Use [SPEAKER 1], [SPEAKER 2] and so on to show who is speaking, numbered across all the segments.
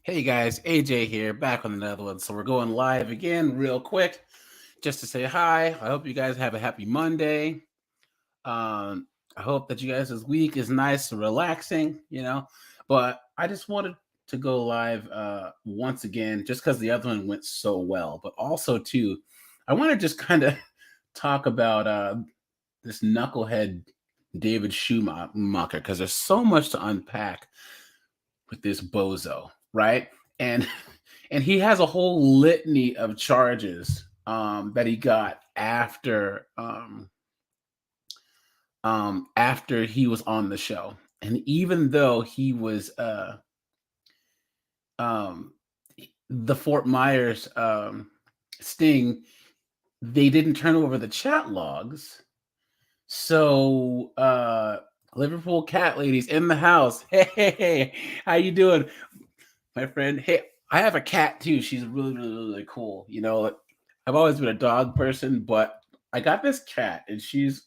[SPEAKER 1] Hey guys, AJ here, back on another one. So we're going live again, real quick, just to say hi. I hope you guys have a happy Monday. I hope that you guys' this week is nice and relaxing. But I just wanted to go live once again, just because the other one went so well. But also too, I want to just kind of talk about this knucklehead David Schumacher because there's so much to unpack with this bozo, right? And and he has a whole litany of charges that he got after he was on the show. And even though he was um, the Fort Myers sting, they didn't turn over the chat logs. So Liverpool cat ladies in the house. Hey, how you doing, my friend? Hey, I have a cat too. She's really, really, really cool. I've always been a dog person, but I got this cat, and she's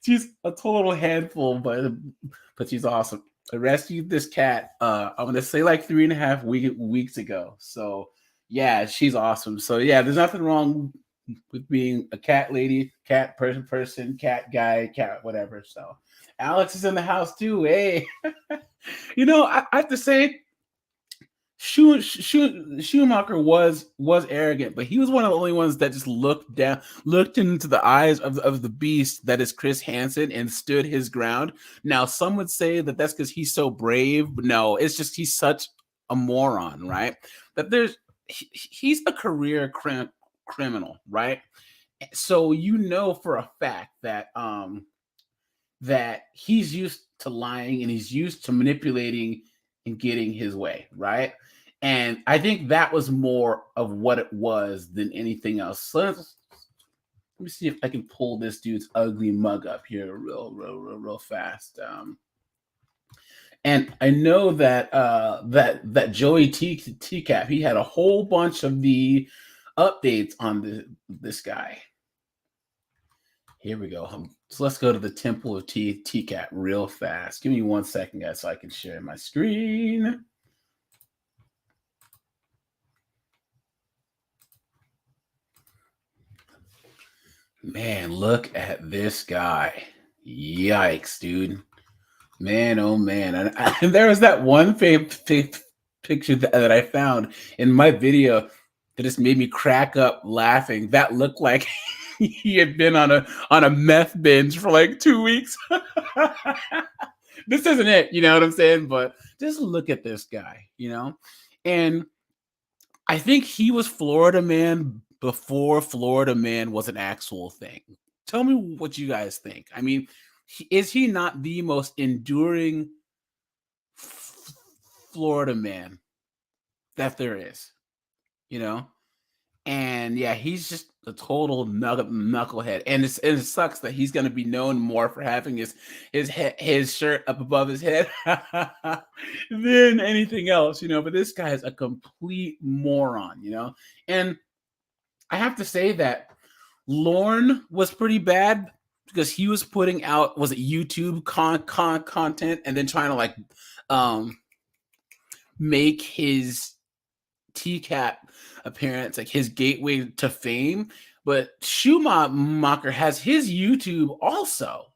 [SPEAKER 1] she's a total handful, but she's awesome. I rescued this cat. I'm gonna say like 3.5 weeks ago. So yeah, she's awesome. So yeah, there's nothing wrong with being a cat lady, cat person, cat guy, cat whatever. So Alex is in the house too. Hey, I have to say Schumacher was arrogant, but he was one of the only ones that just looked into the eyes of the beast that is Chris Hansen and stood his ground. Now, some would say that that's because he's so brave, but no, it's just he's such a moron, right? That he's a career criminal, right? So for a fact that he's used to lying and he's used to manipulating and getting his way, right? And I think that was more of what it was than anything else. So let me see if I can pull this dude's ugly mug up here real fast. And I know that Joey TCAP, he had a whole bunch of the updates on this guy. Here we go. So let's go to the Temple of TCAP real fast. Give me 1 second, guys, so I can share my screen. Man, look at this guy. Yikes, dude. Man, oh man. And there was that one picture that I found in my video that just made me crack up laughing. That looked like he had been on a meth binge for like 2 weeks. This isn't it, you know what I'm saying? But just look at this guy. And I think he was Florida Man before Florida Man was an actual thing. Tell me what you guys think. I mean, is he not the most enduring Florida Man that there is? You know? And yeah, he's just a total knucklehead, and it sucks that he's going to be known more for having his shirt up above his head than anything else. But this guy is a complete moron. And I have to say that Lorne was pretty bad because he was putting out YouTube content and then trying to make his TCAP appearance like his gateway to fame. But Schumacher has his YouTube also.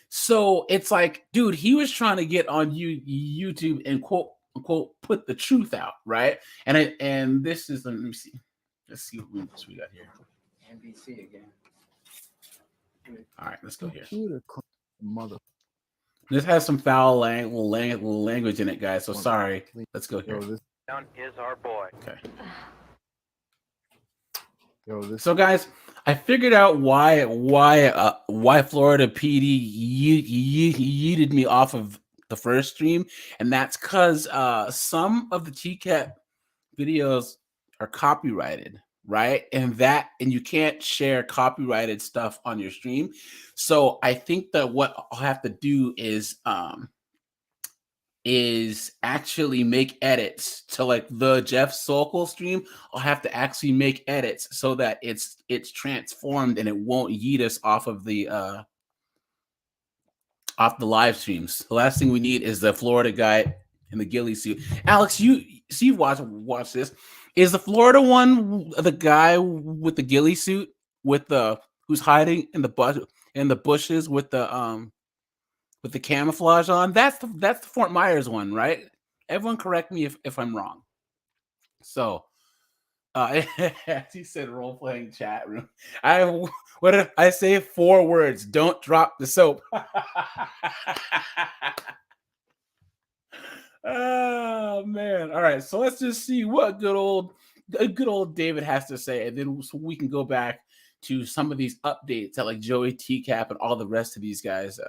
[SPEAKER 1] So it's like, dude, he was trying to get on YouTube and quote unquote put the truth out, right? And this is, let me see. Let's see what we got here. NBC again. All right, let's go here. Mother. This has some foul language in it, guys. So sorry. Let's go here. Is our boy. Okay. So guys, I figured out why Florida PD yeeted me off of the first stream, and that's because some of the TCAP videos are copyrighted, right? And you can't share copyrighted stuff on your stream. So I think that what I'll have to do is actually make edits to like the Jeff Sokol stream. I'll have to actually make edits so that it's transformed and it won't yeet us off the live streams. The last thing we need is the Florida guy in the ghillie suit. Alex, you watch this. Is the Florida one the guy with the ghillie suit with the who's hiding in the bushes with the camouflage on? That's the Fort Myers one, right? Everyone correct me if I'm wrong. So as he said, role playing chat room. What did I say? 4 words. Don't drop the soap. Oh man! All right, so let's just see what good old David has to say, and then so we can go back to some of these updates that like Joey TCAP and all the rest of these guys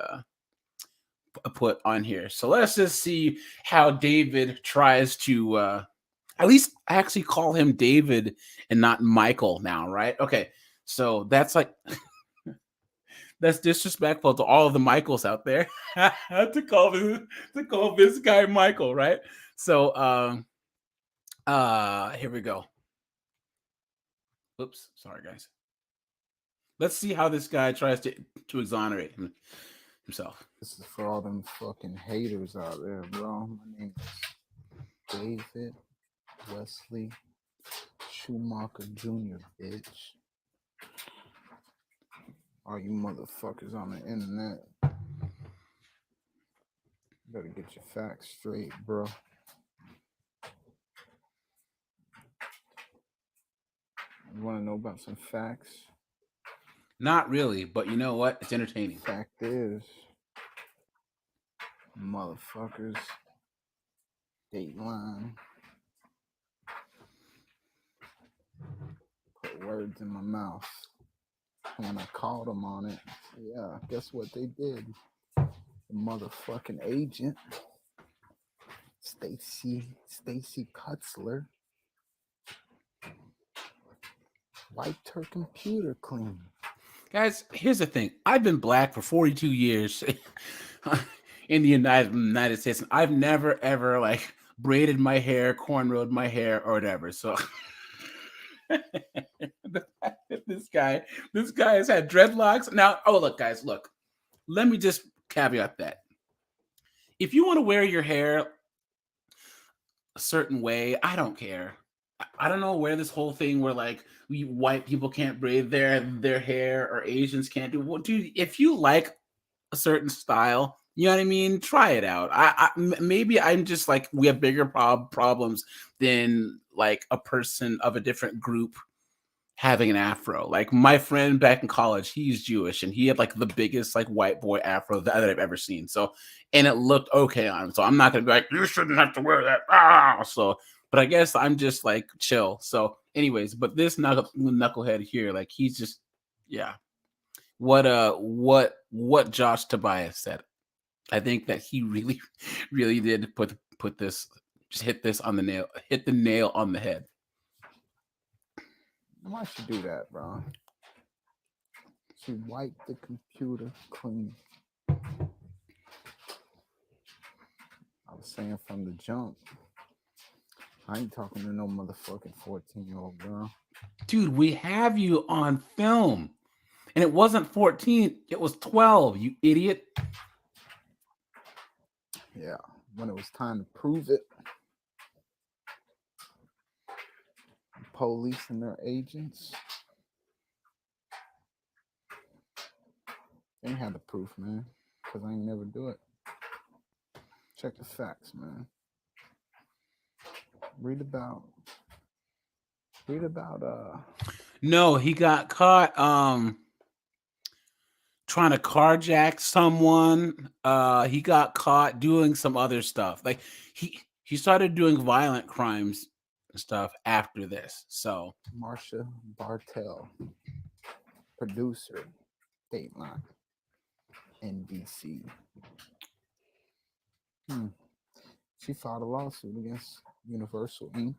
[SPEAKER 1] put on here. So let's just see how David tries to. At least I actually call him David and not Michael now, right? Okay, so that's like that's disrespectful to all of the Michaels out there to call this guy Michael, right? So here we go. Oops, sorry guys. Let's see how this guy tries to exonerate himself.
[SPEAKER 2] This is for all them fucking haters out there, bro. My name is David Wesley Schumacher Jr., bitch. All you motherfuckers on the internet, better get your facts straight, bro. You want to know about some facts?
[SPEAKER 1] Not really, but you know what? It's entertaining.
[SPEAKER 2] Fact is, motherfuckers, Dateline put words in my mouth. When I called them on it, yeah, guess what they did? The motherfucking agent, Stacy Kutzler, wiped her computer clean.
[SPEAKER 1] Guys, here's the thing. I've been black for 42 years in the United States, and I've never ever like braided my hair, cornrowed my hair, or whatever. So this guy has had dreadlocks. Now, oh look, guys, look. Let me just caveat that. If you want to wear your hair a certain way, I don't care. I don't know where this whole thing where like white people can't braid their hair or Asians can't do. Well, dude, if you like a certain style, you know what I mean, try it out. Maybe I'm just like we have bigger problems than like a person of a different group having an afro. Like my friend back in college, he's Jewish and he had like the biggest like white boy afro that I've ever seen. So, and it looked okay on him. So I'm not gonna be like, you shouldn't have to wear that. So, but I guess I'm just like chill. So, anyways, but this knucklehead here, like he's just, yeah. What Josh Tobias said. I think that he really, really did put this, just hit the nail on the head.
[SPEAKER 2] Why she do that, bro? She wiped the computer clean. I was saying from the jump, I ain't talking to no motherfucking 14-year-old girl.
[SPEAKER 1] Dude, we have you on film. And it wasn't 14, it was 12, you idiot.
[SPEAKER 2] Yeah, when it was time to prove it, police and their agents, they ain't had the proof, man, because I ain't never do it. Check the facts, man. Read about
[SPEAKER 1] No, he got caught trying to carjack someone. He got caught doing some other stuff. Like he started doing violent crimes and stuff after this. So
[SPEAKER 2] Marsha Bartell, producer, Dateline, NBC. She filed a lawsuit against Universal Inc.,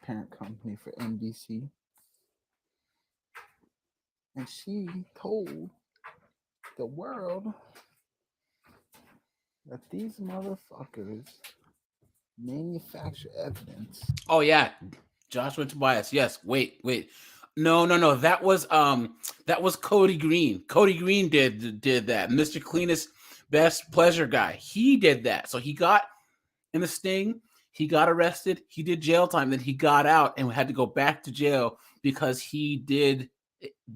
[SPEAKER 2] parent company for NBC. And she told the world that these motherfuckers manufacture evidence.
[SPEAKER 1] Oh yeah, Joshua Tobias. Yes. Wait. No. That was Cody Green. Cody Green did that. Mr. Cleanest Best Pleasure guy. He did that. So he got in the sting. He got arrested. He did jail time. Then he got out and had to go back to jail because he did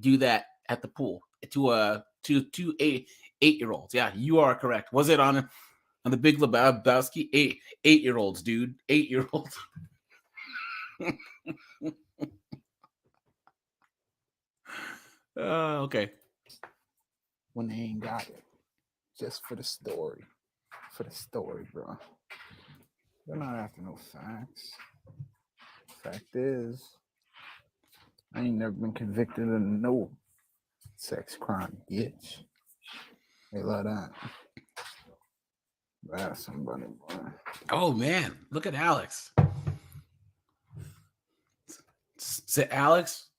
[SPEAKER 1] do that at the pool to 8-year-olds. Yeah, you are correct. Was it on the Big Lebowski? 8-year-olds, dude. 8-year-olds. Okay.
[SPEAKER 2] When they ain't got it, just for the story, bro. They're not after no facts. Fact is, I ain't never been convicted of no sex crime, bitch. They love that. That's somebody, boy.
[SPEAKER 1] Oh man, look at Alex. So Alex,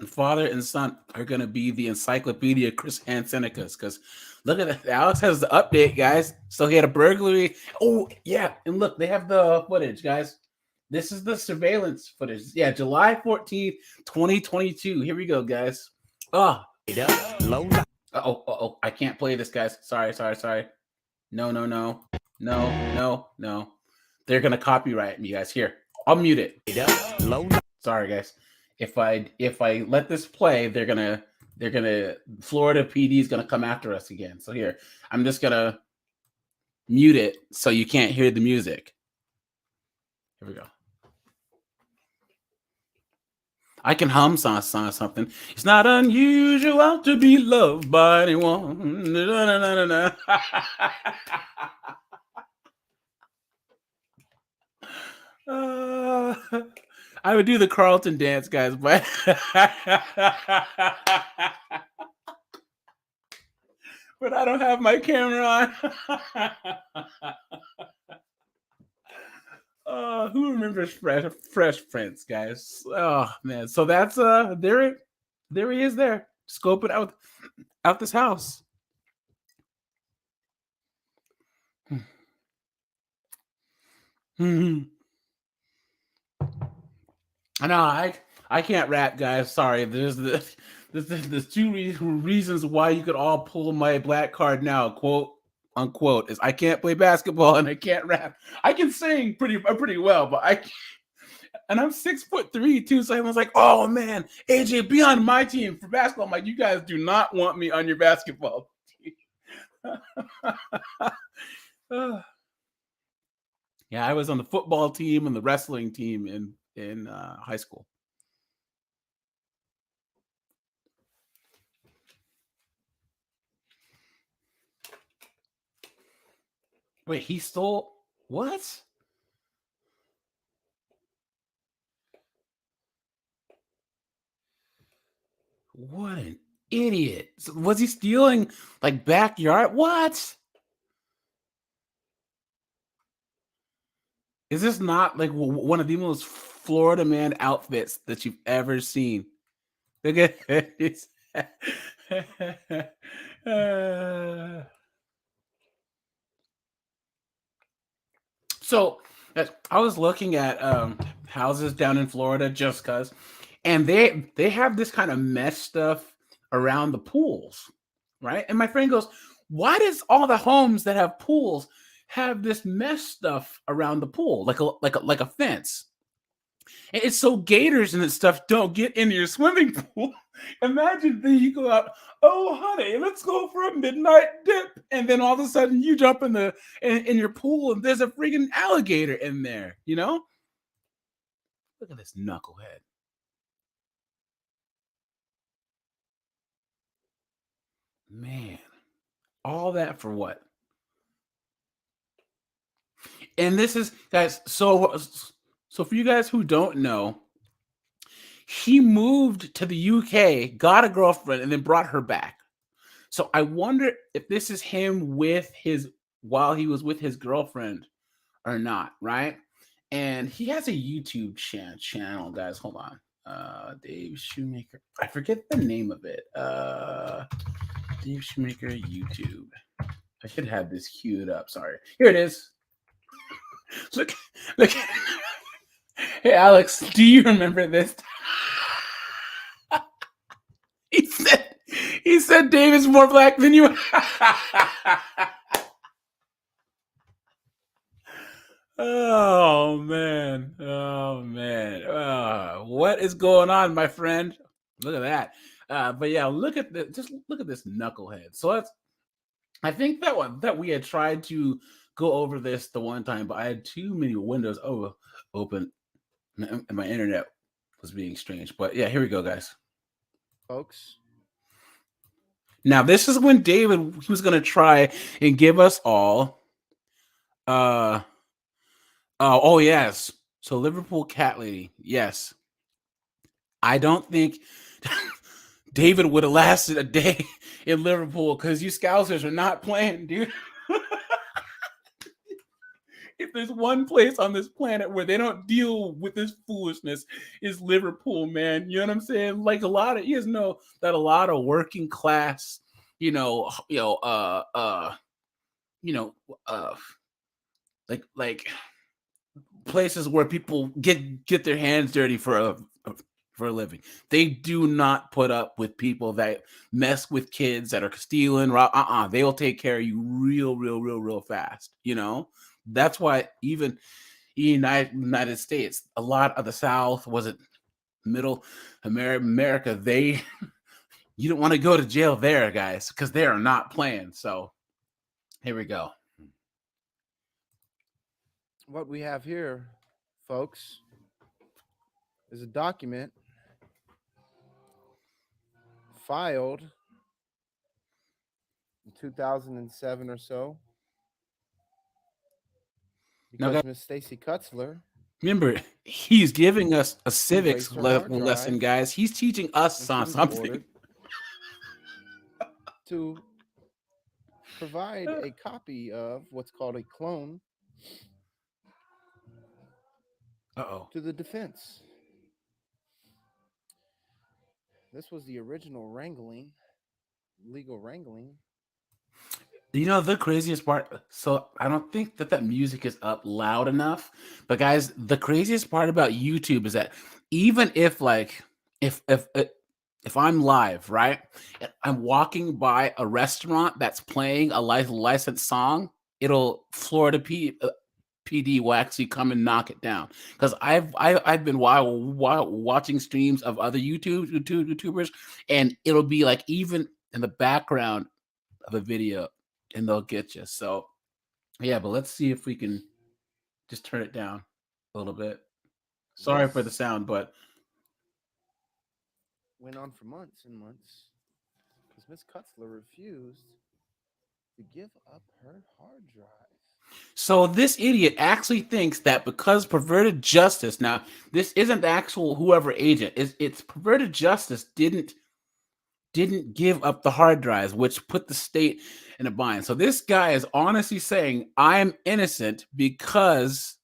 [SPEAKER 1] father and son are gonna be the encyclopedia Chris and Senecas, because look at that. Alex has the update, guys. So he had a burglary. Oh yeah, and look, they have the footage, guys. This is the surveillance footage. Yeah, July 14th, 2022. Here we go, guys. Oh, I can't play this, guys. Sorry. No. They're gonna copyright me, guys. Here, I'll mute it. Sorry, guys. If I let this play, they're gonna Florida PD is gonna come after us again. So here, I'm just gonna mute it so you can't hear the music. Here we go. I can hum something. It's not unusual to be loved by anyone. I would do the Carlton dance, guys, but but I don't have my camera on. Who remembers Fresh Prince, guys? Oh man, so that's there he is there, scoping out this house. I know I can't rap, guys. Sorry. There's two reasons why you could all pull my black card now, quote unquote, is I can't play basketball and I can't rap. I can sing pretty well, but I can't. And I'm 6'3" too, so I was like, oh man, AJ, be on my team for basketball. I'm like, you guys do not want me on your basketball team. Yeah, I was on the football team and the wrestling team in high school. Wait, he stole what? What an idiot. So was he stealing like backyard? What? Is this not like one of the most Florida man outfits that you've ever seen? Look at this. So I was looking at houses down in Florida just because, and they have this kind of mesh stuff around the pools, right? And my friend goes, "Why does all the homes that have pools have this mesh stuff around the pool, like a fence?" And it's so gators and stuff don't get into your swimming pool. Imagine that you go out, oh honey, let's go for a midnight dip, and then all of a sudden you jump in your pool and there's a freaking alligator in there. You know? Look at this knucklehead. Man, all that for what? And this is, guys, so for you guys who don't know, he moved to the UK, got a girlfriend, and then brought her back. So I wonder if this is him while he was with his girlfriend or not, right? And he has a YouTube channel, guys. Hold on. Dave Schumacher. I forget the name of it. Dave Schumacher YouTube. I should have this queued up. Sorry. Here it is. Look. Hey, Alex, do you remember this? He said Dave is more black than you. Oh man. Oh man. What is going on, my friend? Look at that. But yeah, look at the just look at this knucklehead. So that's I think that we had tried to go over this the one time, but I had too many windows open and my internet was being strange. But yeah, here we go, guys.
[SPEAKER 2] Folks,
[SPEAKER 1] Now this is when David he was gonna try and give us all uh oh yes. So Liverpool cat lady. Yes. I don't think David would have lasted a day in Liverpool because you Scousers are not playing, dude. If there's one place on this planet where they don't deal with this foolishness, is Liverpool, man. You know what I'm saying? Like a lot of you guys know that a lot of working class, you know, you know, you know, uh, like places where people get their hands dirty for a living. They do not put up with people that mess with kids that are stealing. They'll take care of you real fast. You know, that's why even United States, a lot of the South wasn't middle America. They you don't want to go to jail there, guys, because they are not playing. So here we go.
[SPEAKER 2] what we have here, folks, is a document filed in 2007 or so
[SPEAKER 1] Now,
[SPEAKER 2] because
[SPEAKER 1] guys,
[SPEAKER 2] Miss Stacy Kutzler
[SPEAKER 1] remember he's giving us a civics
[SPEAKER 2] erased her hard
[SPEAKER 1] lesson,
[SPEAKER 2] drive,
[SPEAKER 1] guys. He's teaching us
[SPEAKER 2] and she was
[SPEAKER 1] something.
[SPEAKER 2] ordered to provide a copy of what's called a clone
[SPEAKER 1] Uh-oh.
[SPEAKER 2] to the defense. This was the original wrangling, legal wrangling.
[SPEAKER 1] You know the craziest part? So I don't think that music is up loud enough. But guys, the craziest part about YouTube is that even if like if I'm live, right, and I'm walking by a restaurant that's playing a licensed song, it'll PD will actually come and knock it down because I've been watching streams of other YouTubers, and it'll be like even in the background of a video, and they'll get you. So yeah, but let's see if we can just turn it down a little bit. Sorry for the
[SPEAKER 2] This
[SPEAKER 1] sound, but
[SPEAKER 2] went on for months and months because Miss Kutzler refused to give up her hard drive.
[SPEAKER 1] so this idiot actually thinks that because perverted justice, now this isn't the actual whoever agent, it's perverted justice didn't give up the hard drives, which put the state in a bind. So this guy is honestly saying I'm innocent because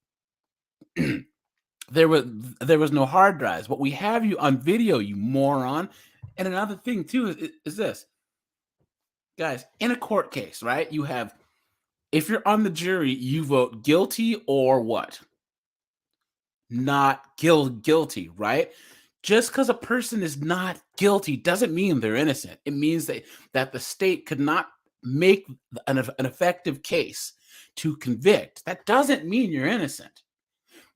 [SPEAKER 1] there was no hard drives. But we have you on video, you moron. And another thing too is this, guys, in a court case, right? You have, if you're on the jury, you vote guilty or what? Not guilty, right? Just because a person is not guilty doesn't mean they're innocent. It means that the state could not make an effective case to convict. That doesn't mean you're innocent.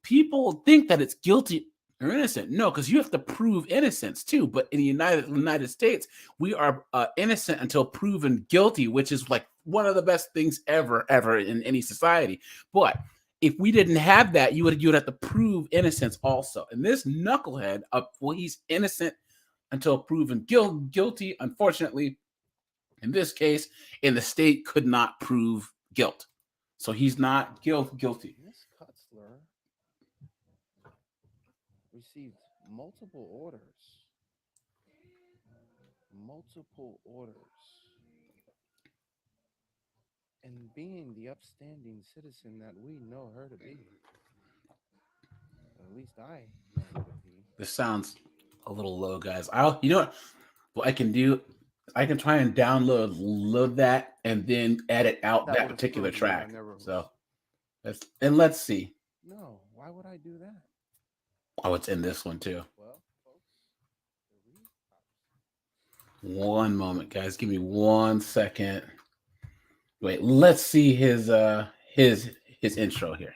[SPEAKER 1] People think that it's guilty or innocent. No, because you have to prove innocence too. But in the United States, we are innocent until proven guilty, which is like one of the best things ever in any society. But if we didn't have that, you would have to prove innocence also. And this knucklehead, well, he's innocent until proven guilty. Unfortunately, in this case, and the state could not prove guilt, so he's not guilty.
[SPEAKER 2] Miss Kutzler received multiple orders, and being the upstanding citizen that we know her to be, or at least I know her to be.
[SPEAKER 1] This sounds a little low, guys. You know what I can do? I can try and load that and then edit out
[SPEAKER 2] That
[SPEAKER 1] that
[SPEAKER 2] would have
[SPEAKER 1] particular
[SPEAKER 2] proven that I
[SPEAKER 1] track.
[SPEAKER 2] never
[SPEAKER 1] So
[SPEAKER 2] was.
[SPEAKER 1] let's see.
[SPEAKER 2] No, why would I do that?
[SPEAKER 1] Oh, it's in this one too.
[SPEAKER 2] Well, folks, the read
[SPEAKER 1] One moment, guys. Give me 1 second. Wait, let's see his intro here.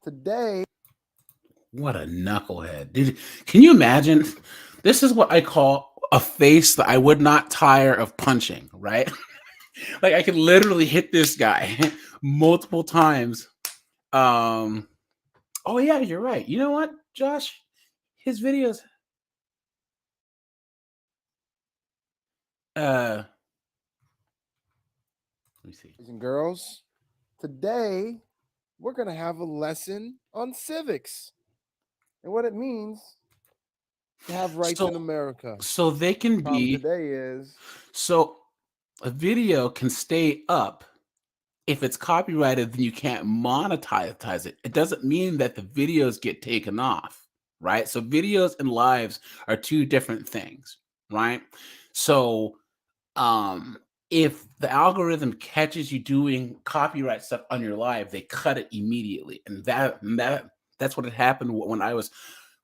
[SPEAKER 2] Today,
[SPEAKER 1] What a knucklehead. Can you imagine? This is what I call a face that I would not tire of punching, right? Like I could literally hit this guy multiple times. Um oh yeah, you're right. You know what, Josh? His videos let me see.
[SPEAKER 3] Boys and girls, today we're going to have a lesson on civics and what it means to have rights in
[SPEAKER 1] So
[SPEAKER 3] America.
[SPEAKER 1] so they can
[SPEAKER 3] Problem
[SPEAKER 1] be
[SPEAKER 3] today is
[SPEAKER 1] so a video can stay up if it's copyrighted, then you can't monetize it. It doesn't mean that the videos get taken off, right? So videos and lives are two different things, right? So um if the algorithm catches you doing copyright stuff on your live, they cut it immediately. And that's what had happened when I was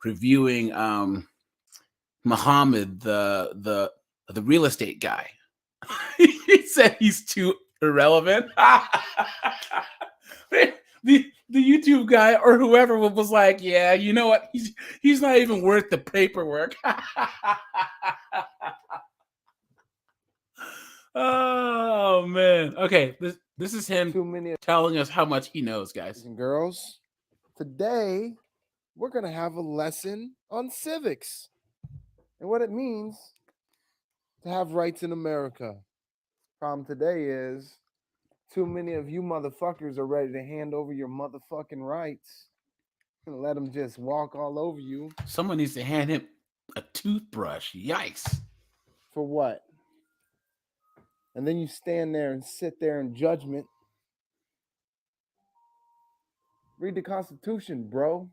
[SPEAKER 1] reviewing Muhammad, the real estate guy. He said he's too irrelevant. The YouTube guy or whoever was like, yeah, you know what? He's not even worth the paperwork. Oh man. Okay, this is him
[SPEAKER 3] too many
[SPEAKER 1] telling us how much he knows,
[SPEAKER 3] boys
[SPEAKER 1] guys.
[SPEAKER 3] and girls. Today we're going to have a lesson on civics and what it means to have rights in America. Problem today is too many of you motherfuckers are ready to hand over your motherfucking rights and let them just walk all over you.
[SPEAKER 1] Someone needs to hand him a toothbrush. Yikes.
[SPEAKER 3] For what? And then you stand there and sit there in judgment. Read the Constitution, bro.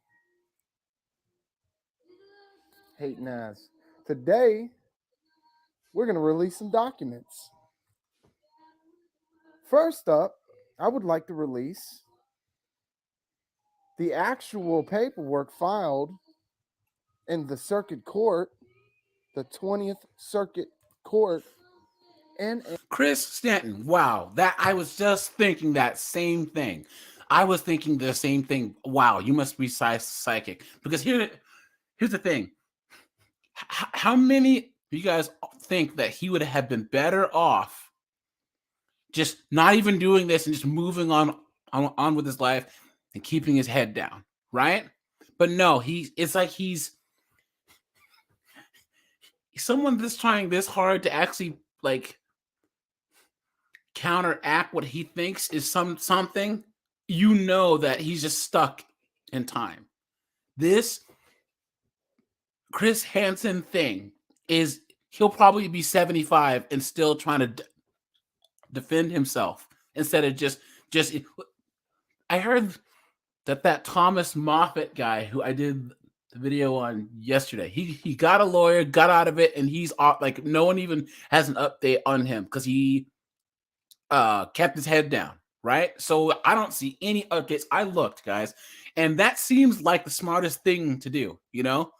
[SPEAKER 3] Hating ass. Today, we're going to release some documents. First up, I would like to release the actual paperwork filed in the circuit court, the 20th Circuit Court, and
[SPEAKER 1] Chris Stanton. Wow, that I was just thinking that same thing. I was thinking the same thing. Wow, you must be psychic. Because here's the thing. How many of you guys think that he would have been better off just not even doing this and just moving on with his life and keeping his head down, right? But no, it's like he's someone that's trying this hard to actually like counteract what he thinks is something. You know that he's just stuck in time. This Chris Hansen thing is he'll probably be 75 and still trying to defend himself instead of just I heard that Thomas Moffat guy who I did the video on yesterday, he got a lawyer, got out of it, and he's off. Like no one even has an update on him because he kept his head down, right? So I don't see any updates. I looked, guys, and that seems like the smartest thing to do. You know,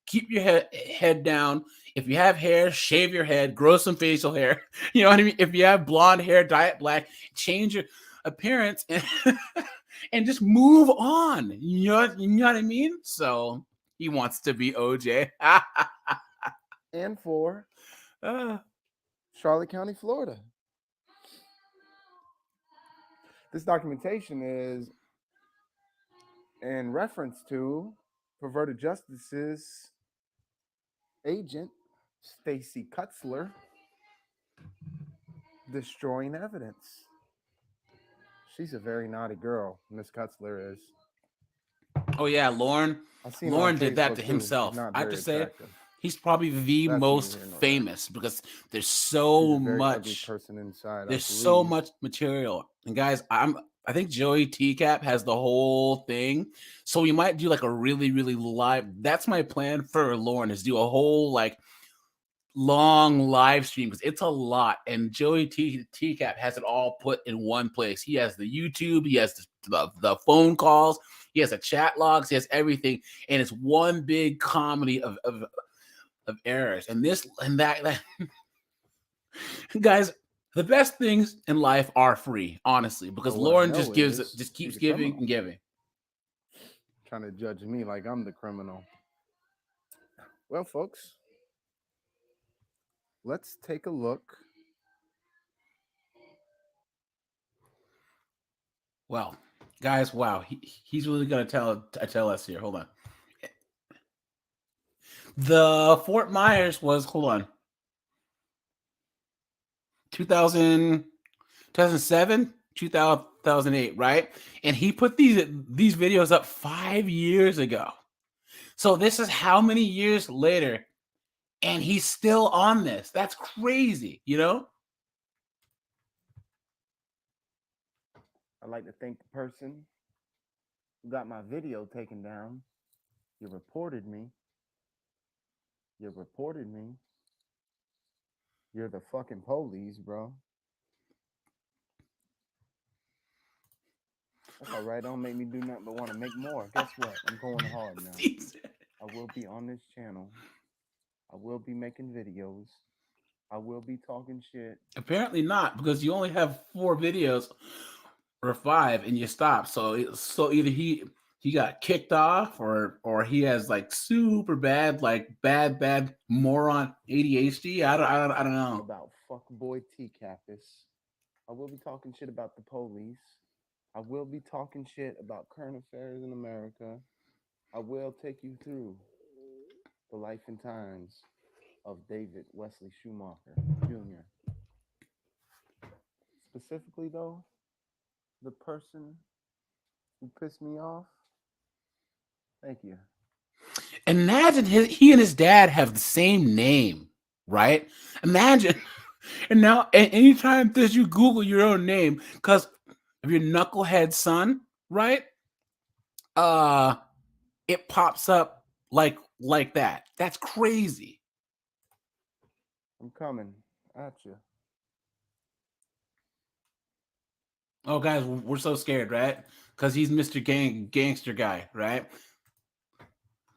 [SPEAKER 1] keep your head down. If you have hair, shave your head, grow some facial hair. You know what I mean? If you have blonde hair, dye it black, change your appearance, and just move on. You know what I mean? So he wants to be OJ.
[SPEAKER 3] and for
[SPEAKER 1] Uh,
[SPEAKER 3] Charlotte County, Florida. This documentation is in reference to perverted justice's agent, Stacy Kutzler, destroying evidence. She's a very naughty girl, Miss Kutzler is.
[SPEAKER 1] oh yeah, Lauren.
[SPEAKER 3] I've seen
[SPEAKER 1] Lauren
[SPEAKER 3] on
[SPEAKER 1] did that
[SPEAKER 3] Facebook
[SPEAKER 1] to
[SPEAKER 3] too.
[SPEAKER 1] himself.
[SPEAKER 3] She's not
[SPEAKER 1] I have
[SPEAKER 3] very
[SPEAKER 1] to say,
[SPEAKER 3] attractive.
[SPEAKER 1] he's probably the
[SPEAKER 3] That's
[SPEAKER 1] most
[SPEAKER 3] neither here nor there.
[SPEAKER 1] famous because there's
[SPEAKER 3] She's
[SPEAKER 1] so
[SPEAKER 3] a very ugly
[SPEAKER 1] much.
[SPEAKER 3] person inside.
[SPEAKER 1] There's
[SPEAKER 3] I
[SPEAKER 1] so
[SPEAKER 3] believe.
[SPEAKER 1] much material, and guys, I think Joey TCAP has the whole thing, so we might do like a really live. That's my plan for Lauren is do a whole like long live stream because it's a lot, and Joey TCAP has it all put in one place. He has the YouTube, he has the phone calls, he has the chat logs, he has everything, and it's one big comedy of errors. And this and that guys, the best things in life are free, honestly, because
[SPEAKER 3] But what I
[SPEAKER 1] Lauren
[SPEAKER 3] know
[SPEAKER 1] just gives it,
[SPEAKER 3] is
[SPEAKER 1] just
[SPEAKER 3] she's
[SPEAKER 1] keeps
[SPEAKER 3] a
[SPEAKER 1] giving
[SPEAKER 3] criminal.
[SPEAKER 1] and giving.
[SPEAKER 3] Trying to judge me like I'm the criminal. Well, folks, let's take a look.
[SPEAKER 1] Well, guys, wow, he's really gonna tell us here. Hold on. The Fort Myers was, hold on, 2007, 2008, right? And he put these videos up 5 years ago. So this is how many years later, and he's still on this. That's crazy, you know?
[SPEAKER 3] I'd like to thank the person who got my video taken down. You reported me. You reported me. You're the fucking police, bro. That's all right. Don't make me do nothing but want to make more. Guess what? I'm going hard now. I will be on this channel. I will be making videos. I will be talking shit.
[SPEAKER 1] Apparently not, because you only have 4 videos or 5 and you stop. So either he got kicked off or he has like super bad, like bad moron ADHD. I don't know.
[SPEAKER 3] About fuckboy TCAP. I will be talking shit about the police. I will be talking shit about current affairs in America. I will take you through the life and times of David Wesley Schumacher Jr. Specifically, though, the person who pissed me off. Thank you.
[SPEAKER 1] Imagine he and his dad have the same name, right? Imagine. And now, anytime that you Google your own name, because of your knucklehead son, right? It pops up like that. That's crazy.
[SPEAKER 3] I'm coming at you.
[SPEAKER 1] Oh, guys, we're so scared, right? Because he's Mr. Gangster guy, right?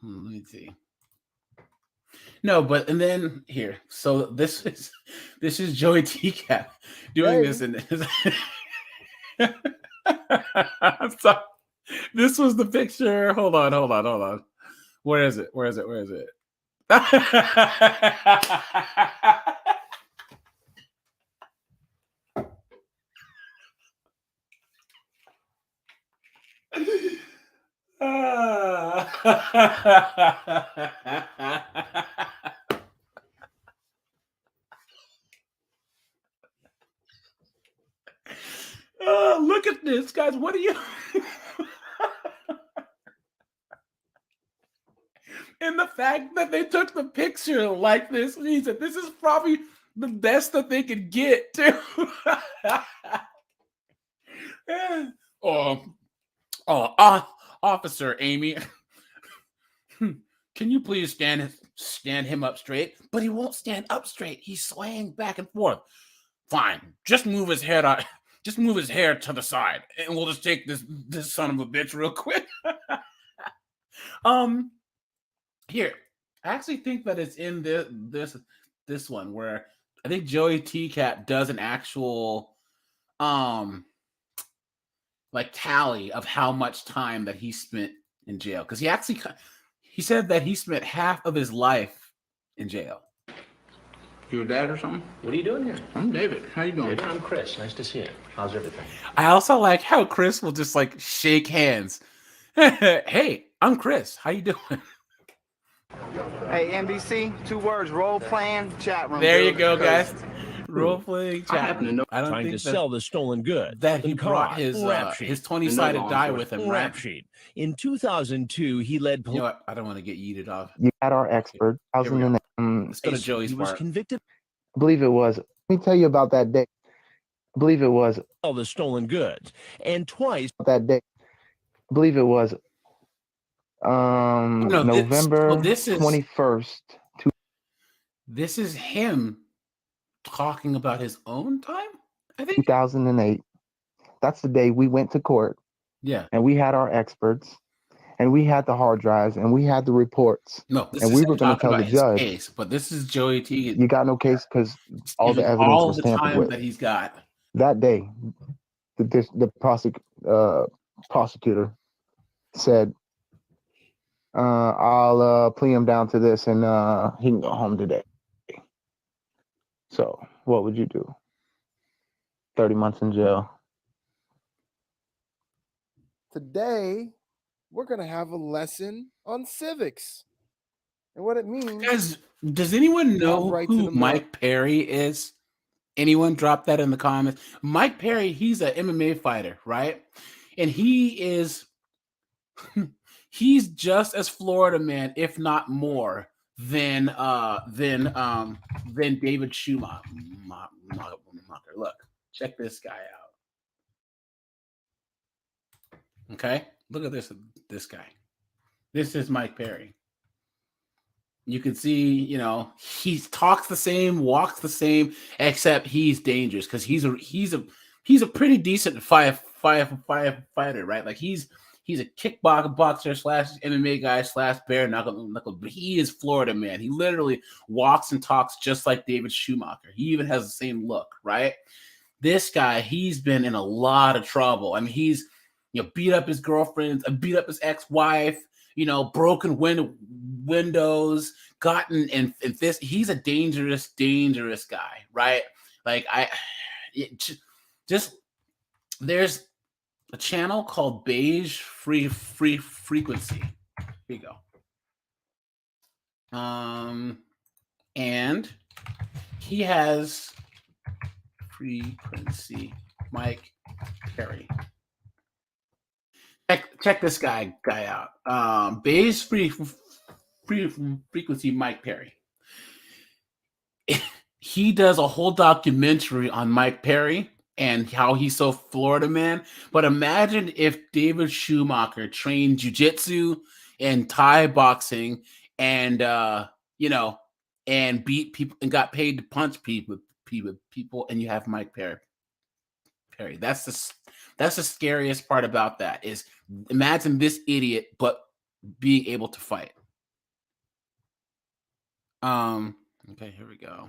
[SPEAKER 1] Let me see. No, but and then here. So this is Joey TCAP doing this, and I'm sorry. This was the picture. Hold on. Where is it? Look at this, guys. What are you? And the fact that they took the picture like this means that this is probably the best that they could get, too. Officer Amy, can you please stand him up straight? But he won't stand up straight. He's swaying back and forth. Fine, just move his hair to the side, and we'll just take this son of a bitch real quick. Here, I actually think that it's in this one where I think Joey TCAP does an actual like tally of how much time that he spent in jail, because he said that he spent half of his life in jail. Your dad or something?
[SPEAKER 4] What are you doing here?
[SPEAKER 1] I'm David. How you doing?
[SPEAKER 4] David, I'm Chris. Nice to see you. How's everything?
[SPEAKER 1] I also like how Chris will just like shake hands. Hey, I'm Chris. How you doing?
[SPEAKER 2] Hey, NBC, 2 words: role playing chat room.
[SPEAKER 1] There you go, guys. Role playing chat. I don't
[SPEAKER 5] trying
[SPEAKER 1] think
[SPEAKER 5] to sell the stolen goods.
[SPEAKER 1] that he
[SPEAKER 5] And
[SPEAKER 1] brought
[SPEAKER 5] caught.
[SPEAKER 1] his
[SPEAKER 5] Rap sheet.
[SPEAKER 1] 20-sided die with him, right?
[SPEAKER 5] Rap sheet. In 2002, he led
[SPEAKER 1] You
[SPEAKER 5] police.
[SPEAKER 1] know what? I don't want to get yeeted off.
[SPEAKER 6] You had our expert.
[SPEAKER 1] Here we go. Let's go to Joey's
[SPEAKER 5] He was
[SPEAKER 1] part.
[SPEAKER 5] convicted
[SPEAKER 6] I believe it was. Let me tell you about that day. I believe it was
[SPEAKER 5] of all the stolen goods, and twice
[SPEAKER 6] that day. I believe it was November
[SPEAKER 1] this is
[SPEAKER 6] 21st.
[SPEAKER 1] This is him talking about his own time, I think.
[SPEAKER 6] 2008. That's the day we went to court,
[SPEAKER 1] Yeah.
[SPEAKER 6] and we had our experts, and we had the hard drives, and we had the reports.
[SPEAKER 1] No, this
[SPEAKER 6] And
[SPEAKER 1] is
[SPEAKER 6] we
[SPEAKER 1] him
[SPEAKER 6] were going to
[SPEAKER 1] talking
[SPEAKER 6] tell
[SPEAKER 1] about
[SPEAKER 6] the
[SPEAKER 1] his
[SPEAKER 6] judge,
[SPEAKER 1] case, but this is Joey T.
[SPEAKER 6] you got no case because all the
[SPEAKER 1] giving
[SPEAKER 6] evidence
[SPEAKER 1] all
[SPEAKER 6] was
[SPEAKER 1] the
[SPEAKER 6] tampered
[SPEAKER 1] time
[SPEAKER 6] with.
[SPEAKER 1] that he's got.
[SPEAKER 6] That day, the prosecutor said, I'll plea him down to this, and he can go home today. So, what would you do? 30 months in jail.
[SPEAKER 3] Today, we're going to have a lesson on civics and what it means.
[SPEAKER 1] Guys, does anyone know
[SPEAKER 3] rights in
[SPEAKER 1] who
[SPEAKER 3] America.
[SPEAKER 1] Mike Perry is? Anyone drop that in the comments? Mike Perry, he's an MMA fighter, right? And he's just as Florida man, if not more, than David Schumacher. Look, check this guy out. Okay, look at this guy. This is Mike Perry. You can see, he talks the same, walks the same, except he's dangerous because he's a pretty decent fighter, right? Like he's a kickboxer / MMA guy / bare knuckle, but he is Florida man. He literally walks and talks just like David Schumacher. He even has the same look, right? This guy, he's been in a lot of trouble. I mean, he's beat up his girlfriend, beat up his ex-wife. Broken windows, gotten in this. He's a dangerous guy, right? Like there's a channel called Beige Free Frequency. Here you go. And he has Frequency Mike Perry. Check this guy out. Beige Free Frequency Mike Perry. He does a whole documentary on Mike Perry and how he's so Florida man. But imagine if David Schumacher trained jiu-jitsu and Thai boxing and and beat people and got paid to punch people, and you have Mike Perry. That's the scariest part about that is imagine this idiot, but being able to fight. Okay, here we go.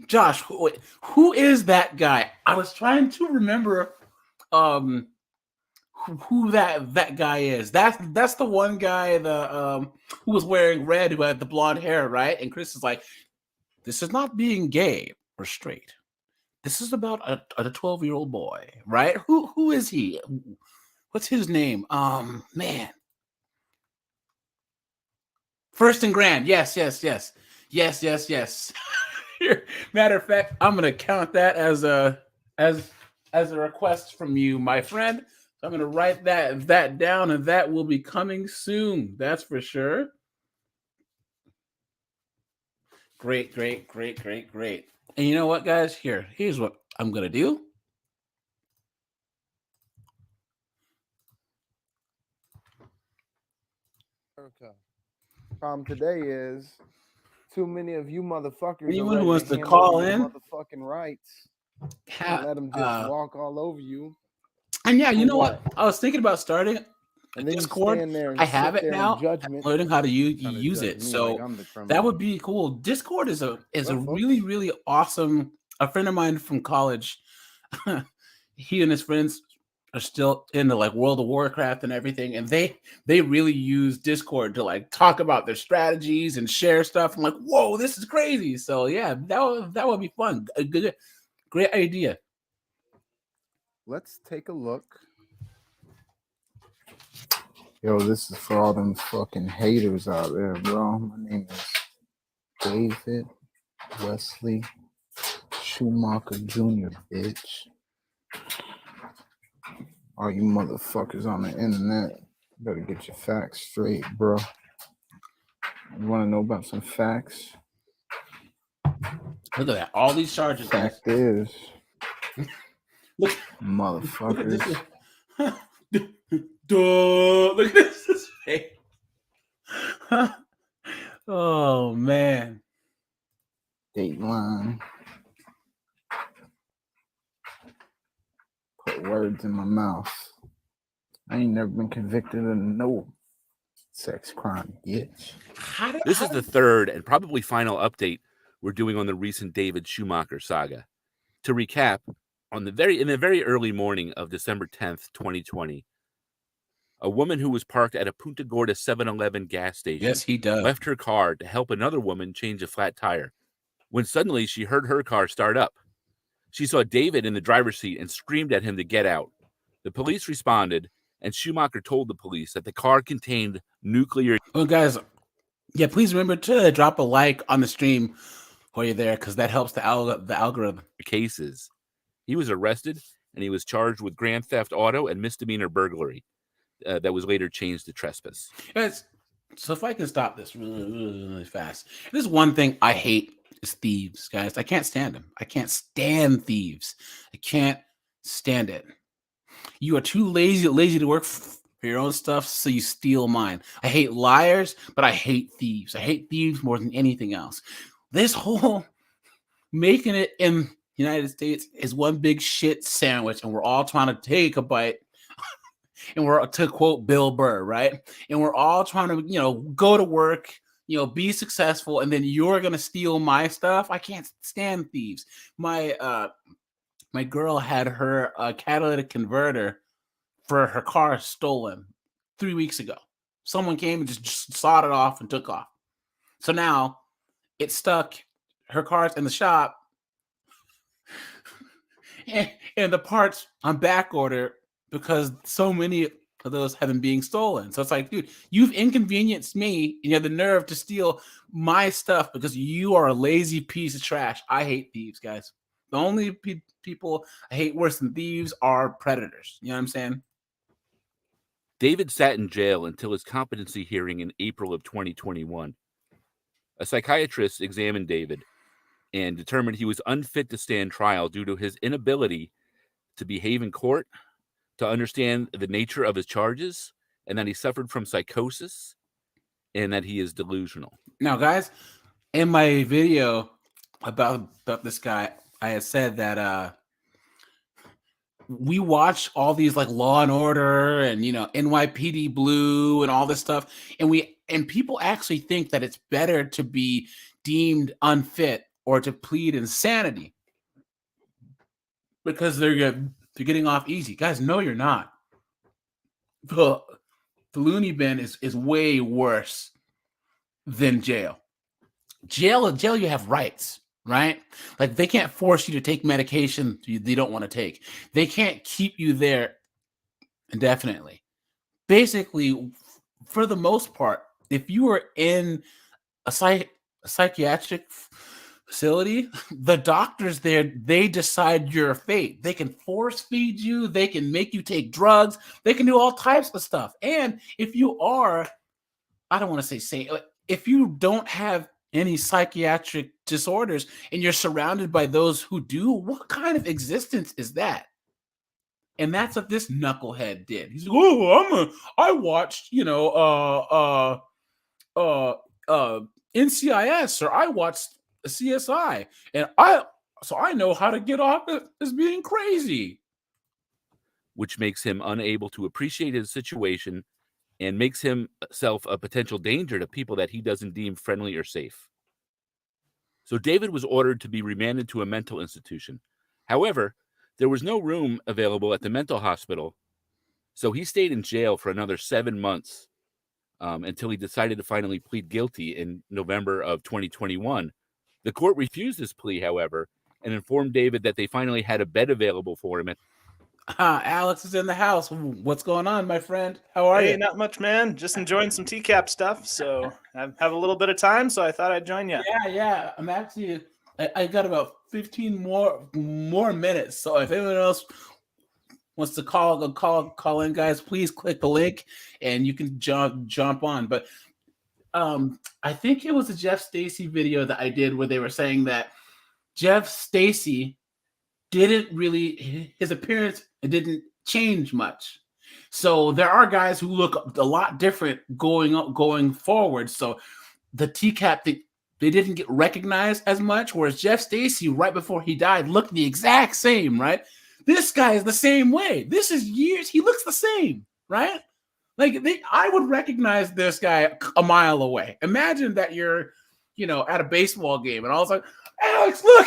[SPEAKER 1] Josh, who is that guy? I was trying to remember who that guy is. That's the one guy who was wearing red, who had the blonde hair, right? And Chris is like, this is not being gay or straight. This is about a 12-year-old boy, right? Who is he? What's his name? Man. First and Grand. Yes. Matter of fact, I'm gonna count that as a request from you, my friend. So I'm gonna write that down, and that will be coming soon. That's for sure. Great. And you know what, guys? Here's what I'm gonna do.
[SPEAKER 3] America. Problem today is too many of you motherfuckers.
[SPEAKER 1] Anyone
[SPEAKER 3] are
[SPEAKER 1] who wants
[SPEAKER 3] to
[SPEAKER 1] to call
[SPEAKER 3] your
[SPEAKER 1] in,
[SPEAKER 3] motherfucking rights. Let them just walk all over you.
[SPEAKER 1] And yeah, you know what? I was thinking about starting
[SPEAKER 3] and then
[SPEAKER 1] Discord.
[SPEAKER 3] You stand there and
[SPEAKER 1] I have it now.
[SPEAKER 3] Judgment,
[SPEAKER 1] learning how to use it, so like that would be cool. Discord is a really awesome. A friend of mine from college, he and his friends are still into like World of Warcraft and everything, and they really use Discord to like talk about their strategies and share stuff. I'm like, whoa, this is crazy. So yeah, that would be fun. A great idea.
[SPEAKER 3] Let's take a look.
[SPEAKER 2] Yo, this is for all them fucking haters out there, bro. My name is David Wesley Schumacher Jr., bitch. All you motherfuckers on the internet, better get your facts straight, bro. You want to know about some facts?
[SPEAKER 1] Look at that. All these charges.
[SPEAKER 2] Fact is,
[SPEAKER 1] look,
[SPEAKER 2] motherfuckers.
[SPEAKER 1] Duh, look at this face. Oh man.
[SPEAKER 2] Dateline. Put words in my mouth. I ain't never been convicted of no sex crime, bitch.
[SPEAKER 7] This is the third and probably final update we're doing on the recent David Schumacher saga. To recap, in the very early morning of December 10th, 2020, A woman who was parked at a Punta Gorda 7-Eleven gas station
[SPEAKER 1] Yes, he does.
[SPEAKER 7] left her car to help another woman change a flat tire, when suddenly she heard her car start up. She saw David in the driver's seat and screamed at him to get out. The police responded, and Schumacher told the police that the car contained nuclear
[SPEAKER 1] Well, guys, yeah, please remember to drop a like on the stream while you're there, because that helps the algorithm.
[SPEAKER 7] cases. He was arrested, and he was charged with grand theft auto and misdemeanor burglary. That was later changed to trespass.
[SPEAKER 1] Guys, so if I can stop this really fast. There's one thing I hate is thieves, guys. I can't stand them. I can't stand thieves. I can't stand it. You are too lazy to work for your own stuff, so you steal mine. I hate liars, but I hate thieves. I hate thieves more than anything else. This whole making it in the United States is one big shit sandwich, and we're all trying to take a bite. And we're, to quote Bill Burr, right? And we're all trying to, go to work, be successful, and then you're gonna steal my stuff. I can't stand thieves. My girl had her catalytic converter for her car stolen 3 weeks ago. Someone came and just sawed it off and took off. So now it's stuck. Her car's in the shop, and the parts on back order, because so many of those have been being stolen. So it's like, dude, you've inconvenienced me, and you have the nerve to steal my stuff because you are a lazy piece of trash. I hate thieves, guys. The only people I hate worse than thieves are predators. You know what I'm saying?
[SPEAKER 7] David sat in jail until his competency hearing in April of 2021. A psychiatrist examined David and determined he was unfit to stand trial due to his inability to behave in court, to understand the nature of his charges, and that he suffered from psychosis, and that he is delusional.
[SPEAKER 1] Now, guys, in my video about this guy, I had said that we watch all these like Law and Order and NYPD Blue and all this stuff, and people actually think that it's better to be deemed unfit or to plead insanity because they're getting off easy. Guys, no, you're not. The loony bin is way worse than jail. Jail, you have rights, right? Like, they can't force you to take medication they don't want to take. They can't keep you there indefinitely. Basically, for the most part, if you are in a psychiatric facility, the doctors there, they decide your fate. They can force feed you. They can make you take drugs. They can do all types of stuff. And if you are, I don't want to say sane, if you don't have any psychiatric disorders and you're surrounded by those who do, what kind of existence is that? And that's what this knucklehead did. He's like, oh, I watched, NCIS, or I watched CSI, and I know how to get off as being crazy.
[SPEAKER 7] Which makes him unable to appreciate his situation and makes himself a potential danger to people that he doesn't deem friendly or safe. So David was ordered to be remanded to a mental institution. However, there was no room available at the mental hospital, so he stayed in jail for another 7 months until he decided to finally plead guilty in November of 2021. The court refused his plea, however, and informed David that they finally had a bed available for him.
[SPEAKER 1] Alex is in the house. What's going on, my friend? How are you?
[SPEAKER 8] Not much, man. Just enjoying some TCAP stuff. So I have a little bit of time, so I thought I'd join you.
[SPEAKER 1] Yeah. I'm actually, I got about 15 more minutes. So if anyone else wants to call in, guys, please click the link and you can jump on. But I think it was a Jeff Stacey video that I did where they were saying that Jeff Stacey his appearance didn't change much. So there are guys who look a lot different going forward. So the TCAP, they didn't get recognized as much, whereas Jeff Stacey, right before he died, looked the exact same, right? This guy is the same way. This is years. He looks the same, right? Like, I would recognize this guy a mile away. Imagine that you're, at a baseball game and all of a sudden, Alex, look!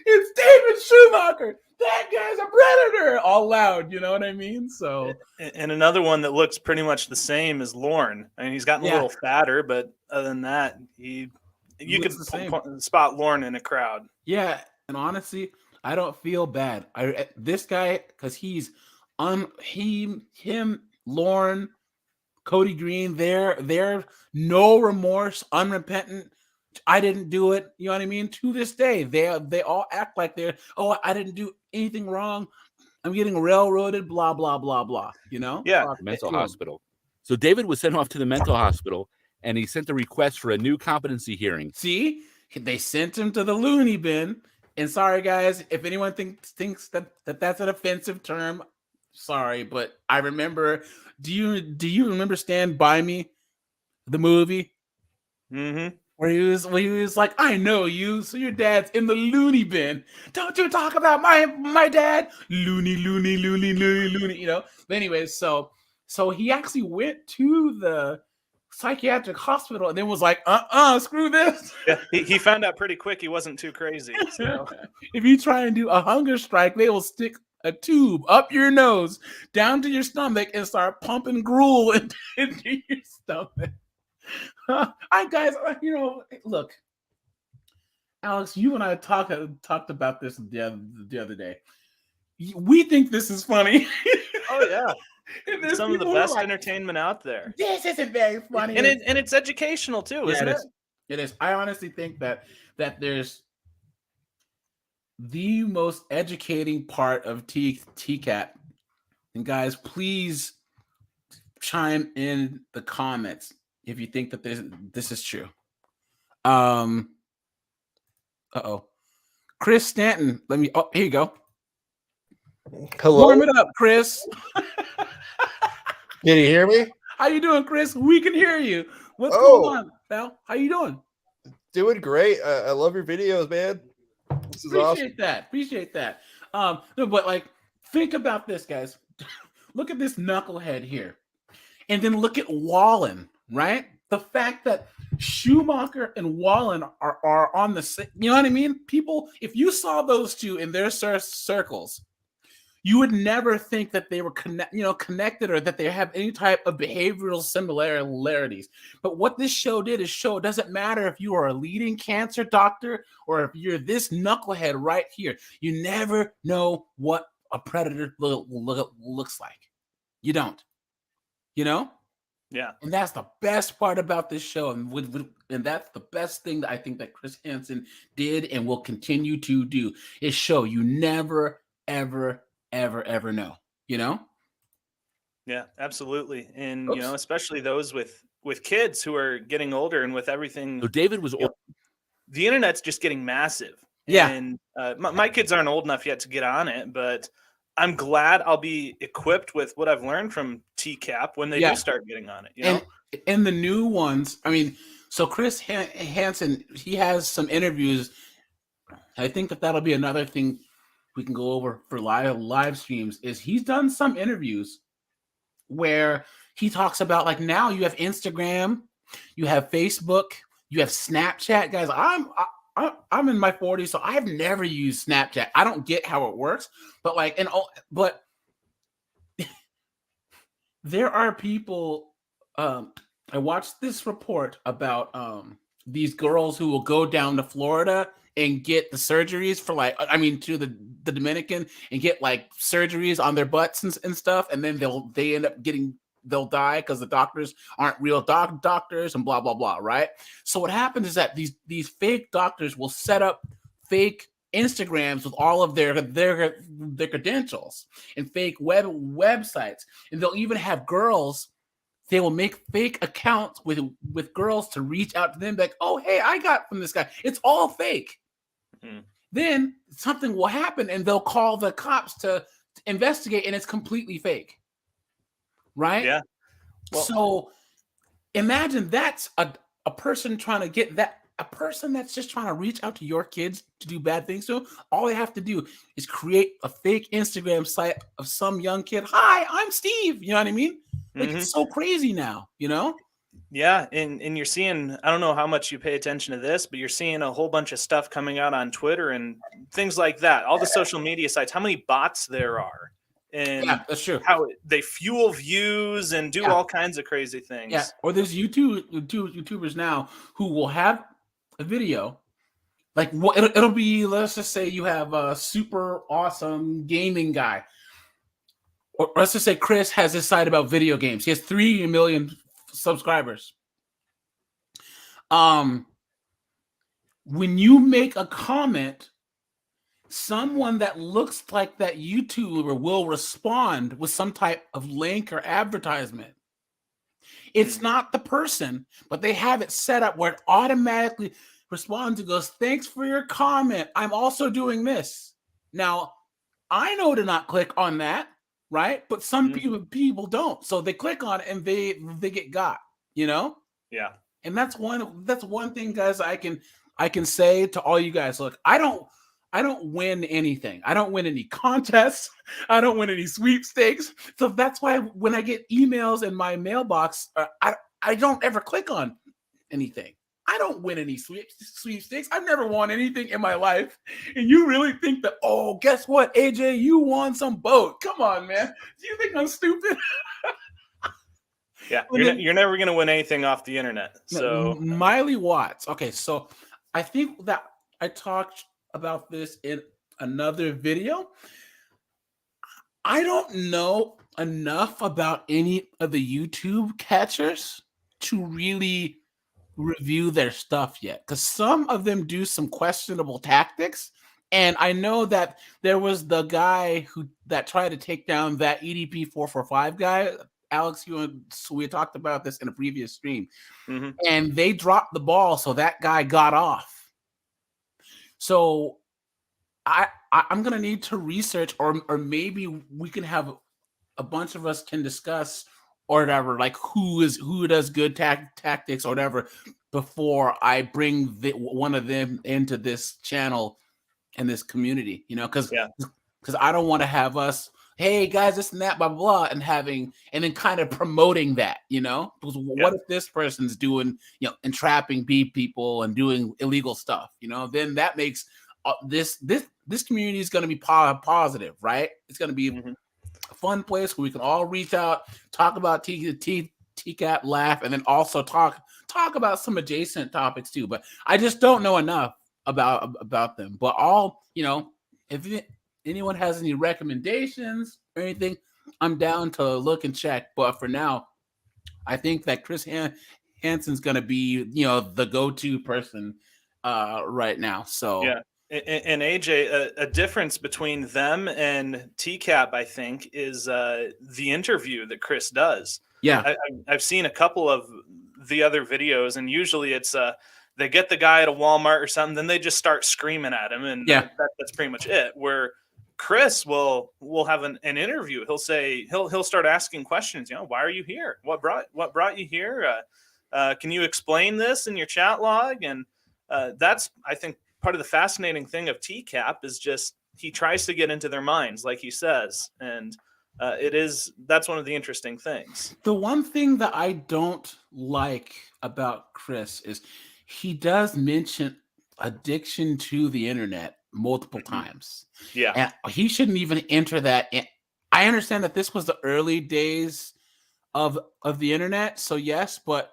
[SPEAKER 1] It's David Schumacher, that guy's a predator, all loud. You know what I mean? So
[SPEAKER 8] And another one that looks pretty much the same is Lorne. I mean, he's gotten a little fatter, but other than that, you
[SPEAKER 1] looks
[SPEAKER 8] could
[SPEAKER 1] the same.
[SPEAKER 8] spot Lorne in a crowd.
[SPEAKER 1] Yeah, and honestly, I don't feel bad. This guy, because he's him, Lauren, Cody Green, they're no remorse, unrepentant. I didn't do it. You know what I mean? To this day, they all act like I didn't do anything wrong. I'm getting railroaded, blah, blah, blah, blah. You know?
[SPEAKER 8] Yeah.
[SPEAKER 7] Mental hospital. So David was sent off to the mental hospital, and he sent a request for a new competency hearing.
[SPEAKER 1] See, they sent him to the loony bin. And sorry, guys, if anyone thinks that's an offensive term, sorry, but I remember. Do you remember Stand By Me, the movie?
[SPEAKER 8] Mm-hmm.
[SPEAKER 1] Where he was like, I know you, so your dad's in the loony bin. Don't you talk about my dad? Loony, loony, loony, loony, loony. You know. But anyways, so he actually went to the psychiatric hospital and then was like, screw this.
[SPEAKER 8] Yeah, he found out pretty quick he wasn't too crazy. So
[SPEAKER 1] if you try and do a hunger strike, they will stick a tube up your nose, down to your stomach, and start pumping gruel into your stomach. Guys, look, Alex, you and I talked about this the other day. We think this is funny.
[SPEAKER 8] Oh yeah. Some of the best
[SPEAKER 1] like,
[SPEAKER 8] entertainment out there.
[SPEAKER 1] This isn't very funny.
[SPEAKER 8] And it's educational too, isn't it?
[SPEAKER 1] It is. I honestly think that there's the most educating part of TCAP. And guys, please chime in the comments if you think that this is true. Chris Stanton, here you go.
[SPEAKER 9] Hello.
[SPEAKER 1] Warm it up, Chris.
[SPEAKER 9] Can you hear me?
[SPEAKER 1] How you doing, Chris? We can hear you. What's going on, pal? How you doing?
[SPEAKER 9] Doing great. I love your videos, man. This is awesome.
[SPEAKER 1] Appreciate that. No, but like, think about this, guys. Look at this knucklehead here, and then look at Wallen. Right? The fact that Schumacher and Wallen are on the same. You know what I mean? People, if you saw those two in their circles, you would never think that they were connected or that they have any type of behavioral similarities. But what this show did is show it doesn't matter if you are a leading cancer doctor or if you're this knucklehead right here. You never know what a predator looks like. You don't. You know?
[SPEAKER 8] Yeah.
[SPEAKER 1] And that's the best part about this show. And that's the best thing that I think that Chris Hansen did and will continue to do is show you never, ever know, you know?
[SPEAKER 8] Yeah, absolutely. And especially those with kids who are getting older and with everything.
[SPEAKER 7] So David was
[SPEAKER 8] the internet's just getting massive.
[SPEAKER 1] Yeah.
[SPEAKER 8] And my kids aren't old enough yet to get on it, but I'm glad I'll be equipped with what I've learned from TCAP when they do start getting on it. You know?
[SPEAKER 1] And the new ones, I mean, so Chris Hansen, he has some interviews. I think that'll be another thing we can go over for live streams is he's done some interviews where he talks about like now you have Instagram, you have Facebook, you have Snapchat. Guys, I'm in my 40s, so I've never used Snapchat. I don't get how it works, but but there are people. I watched this report about these girls who will go down to Florida and get the surgeries for to the Dominican and get like surgeries on their butts and stuff, and then they end up they'll die because the doctors aren't real doctors and blah blah blah, right? So what happens is that these fake doctors will set up fake Instagrams with all of their credentials and fake websites, and they'll even have girls. They will make fake accounts with girls to reach out to them like, oh, hey, I got from this guy. It's all fake. Mm-hmm. Then something will happen and they'll call the cops to investigate and it's completely fake. Right?
[SPEAKER 8] Yeah.
[SPEAKER 1] Well, so imagine that's a person trying to get that, a person that's just trying to reach out to your kids to do bad things to them. All they have to do is create a fake Instagram site of some young kid. Hi, I'm Steve. You know what I mean? Like, it's so crazy now, you know?
[SPEAKER 8] Yeah, and you're seeing, I don't know how much you pay attention to this, but you're seeing a whole bunch of stuff coming out on Twitter and things like that. All the social media sites, how many bots there are,
[SPEAKER 1] Yeah,
[SPEAKER 8] and
[SPEAKER 1] that's true.
[SPEAKER 8] how they fuel views and do
[SPEAKER 1] Yeah.
[SPEAKER 8] all kinds of crazy
[SPEAKER 1] Yeah,
[SPEAKER 8] things.
[SPEAKER 1] or there's YouTubers now who will have a video like what it'll be. Let's just say you have a super awesome gaming guy, or let's just say Chris has this site about video games. He has 3 million subscribers. When you make a comment, someone that looks like that YouTuber will respond with some type of link or advertisement. It's not the person, but they have it set up where it automatically responds and goes, "Thanks for your comment. I'm also doing this." Now, I know to not click on that, right? But some people don't. So they click on it and they get got, you know?
[SPEAKER 8] Yeah.
[SPEAKER 1] And that's one thing, guys, I can say to all you guys. Look, I don't win anything. I don't win any contests. I don't win any sweepstakes. So that's why when I get emails in my mailbox, I don't ever click on anything. I don't win any sweepstakes. I've never won anything in my life. And you really think that, oh, guess what, AJ, you won some boat. Come on, man. Do you think I'm stupid?
[SPEAKER 8] Yeah, you're never going to win anything off the internet. So
[SPEAKER 1] Miley Watts. Okay, so I think that I talked about this in another video. I don't know enough about any of the YouTube catchers to really review their stuff yet, because some of them do some questionable tactics. And I know that there was the guy that tried to take down that EDP 445 guy. Alex, we had talked about this in a previous stream, and they dropped the ball, so that guy got off. So I'm gonna need to research, or maybe we can have a bunch of us can discuss or whatever, like who does good tactics or whatever, before I bring one of them into this channel and this community, because I don't want to have us, hey guys, this and that, blah, blah, blah, and then kind of promoting that, because what if this person's doing, entrapping people and doing illegal stuff, then that makes this community is going to be positive, right? It's going to be a fun place where we can all reach out, talk about TCAP, laugh, and then also talk about some adjacent topics too. But I just don't know enough about them. But if anyone has any recommendations or anything, I'm down to look and check. But for now, I think that Chris Hansen's going to be, the go-to person right now. So
[SPEAKER 8] yeah. And AJ, a difference between them and TCAP, I think, is the interview that Chris does.
[SPEAKER 1] Yeah,
[SPEAKER 8] I've seen a couple of the other videos, and usually it's they get the guy at a Walmart or something, then they just start screaming at him, and that's pretty much it. Where Chris will have an interview. He'll say he'll start asking questions. Why are you here? What brought you here? Can you explain this in your chat log? And that's, I think, part of the fascinating thing of TCAP is just he tries to get into their minds, like he says, and that's one of the interesting things.
[SPEAKER 1] The one thing that I don't like about Chris is he does mention addiction to the internet multiple times.
[SPEAKER 8] Yeah,
[SPEAKER 1] and he shouldn't even enter that in. I understand that this was the early days of the internet, so yes, but